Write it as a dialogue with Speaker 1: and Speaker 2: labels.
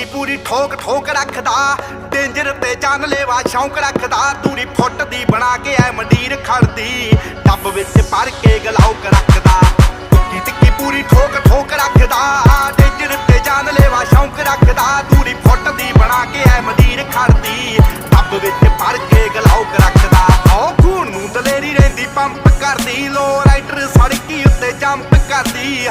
Speaker 1: ਟਿੱਕੀ ਪੂਰੀ ਠੋਕ ਠੋਕ ਰੱਖਦਾ, ਡੇਂਜਰ ਤੇ ਜਾਨਲੇਵਾ ਸ਼ੌਂਕ ਰੱਖਦਾ। ਦੂਰੀ ਫੁੱਟ ਦੀ ਬਣਾ ਕੇ ਐ ਮੰਡੀਰ ਖੜਦੀ, ਡੱਬ ਵਿੱਚ ਭਰ ਕੇ ਗਲਾਉਕ ਰੱਖਦਾ। ਟਿੱਕੀ ਪੂਰੀ ਠੋਕ ਠੋਕ ਰੱਖਦਾ, ਡੇਂਜਰ ਤੇ ਜਾਨਲੇਵਾ ਸ਼ੌਂਕ ਰੱਖਦਾ। ਦੂਰੀ ਫੁੱਟ ਦੀ ਬਣਾ ਕੇ ਐ ਮੰਡੀਰ ਖੜਦੀ, ਡੱਬ ਵਿੱਚ ਭਰ ਕੇ ਗਲਾਉਕ ਰੱਖਦਾ। ਓ ਖੂਨ ਨੂੰ ਦਲੇਰੀ ਰਹਿੰਦੀ ਪੰਪ ਕਰਦੀ, ਲੋ ਰਾਈਡਰ ਸੜਕੀ ਉੱਤੇ ਜੰਪ ਕਰਦੀ।